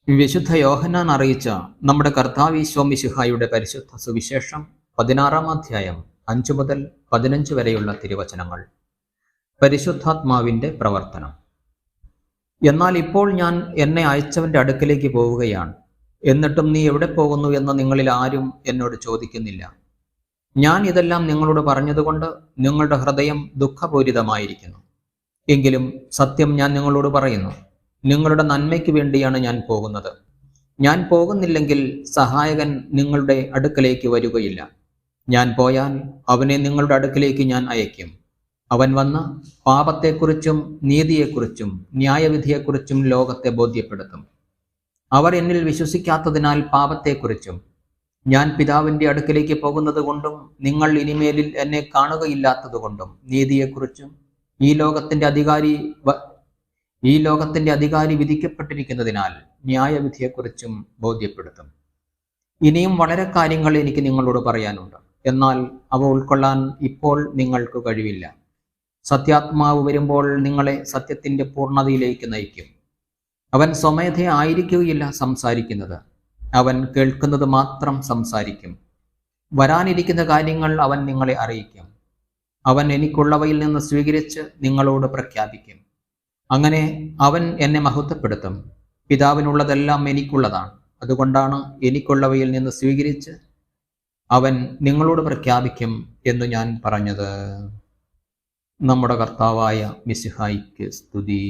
വിശുദ്ധ യോഹന്നാൻ അറിയിച്ച നമ്മുടെ കർത്താവ് ഈശോ മിശിഹായുടെ പരിശുദ്ധ സുവിശേഷം 16-ാം അധ്യായം 5 മുതൽ 15 വരെയുള്ള തിരുവചനങ്ങൾ. പരിശുദ്ധാത്മാവിന്റെ പ്രവർത്തനം. എന്നാൽ ഇപ്പോൾ ഞാൻ എന്നെ അയച്ചവന്റെ അടുക്കലേക്ക് പോവുകയാണ്, എന്നിട്ടും നീ എവിടെ പോകുന്നു എന്ന് നിങ്ങളിൽ ആരും എന്നോട് ചോദിക്കുന്നില്ല. ഞാൻ ഇതെല്ലാം നിങ്ങളോട് പറഞ്ഞതുകൊണ്ട് നിങ്ങളുടെ ഹൃദയം ദുഃഖപൂരിതമായിരിക്കുന്നു. എങ്കിലും സത്യം ഞാൻ നിങ്ങളോട് പറയുന്നു, നിങ്ങളുടെ നന്മയ്ക്ക് വേണ്ടിയാണ് ഞാൻ പോകുന്നത്. ഞാൻ പോകുന്നില്ലെങ്കിൽ സഹായകൻ നിങ്ങളുടെ അടുക്കലേക്ക് വരികയില്ല. ഞാൻ പോയാൽ അവനെ നിങ്ങളുടെ അടുക്കലേക്ക് ഞാൻ അയക്കും. അവൻ വന്ന് പാപത്തെക്കുറിച്ചും നീതിയെക്കുറിച്ചും ന്യായവിധിയെക്കുറിച്ചും ലോകത്തെ ബോധ്യപ്പെടുത്തും. അവർ എന്നിൽ വിശ്വസിക്കാത്തതിനാൽ പാപത്തെക്കുറിച്ചും ഞാൻ പിതാവിൻ്റെ അടുക്കലേക്ക് പോകുന്നത് കൊണ്ടും നിങ്ങൾ ഇനിമേലിൽ എന്നെ കാണുകയില്ലാത്തതുകൊണ്ടും നീതിയെക്കുറിച്ചും ഈ ലോകത്തിന്റെ അധികാരി വിധിക്കപ്പെട്ടിരിക്കുന്നതിനാൽ ന്യായവിധിയെക്കുറിച്ചും ബോധ്യപ്പെടുത്തും. ഇനിയും വളരെ കാര്യങ്ങൾ എനിക്ക് നിങ്ങളോട് പറയാനുണ്ട്, എന്നാൽ അവ ഉൾക്കൊള്ളാൻ ഇപ്പോൾ നിങ്ങൾക്ക് കഴിവില്ല. സത്യാത്മാവ് വരുമ്പോൾ നിങ്ങളെ സത്യത്തിന്റെ പൂർണ്ണതയിലേക്ക് നയിക്കും. അവൻ സ്വമേധയാ ആയിരിക്കുകയില്ല സംസാരിക്കുന്നത്, അവൻ കേൾക്കുന്നത് മാത്രം സംസാരിക്കും. വരാനിരിക്കുന്ന കാര്യങ്ങൾ അവൻ നിങ്ങളെ അറിയിക്കും. അവൻ എനിക്കുള്ളവയിൽ നിന്ന് സ്വീകരിച്ച് നിങ്ങളോട് പ്രഖ്യാപിക്കും. അങ്ങനെ അവൻ എന്നെ മഹത്വപ്പെടുത്തും. പിതാവിനുള്ളതെല്ലാം എനിക്കുള്ളതാണ്. അതുകൊണ്ടാണ് എനിക്കുള്ളവയിൽ നിന്ന് സ്വീകരിച്ച് അവൻ നിങ്ങളോട് പ്രഖ്യാപിക്കും എന്ന് ഞാൻ പറഞ്ഞത്. നമ്മുടെ കർത്താവായ മിശിഹായിക്ക് സ്തുതി.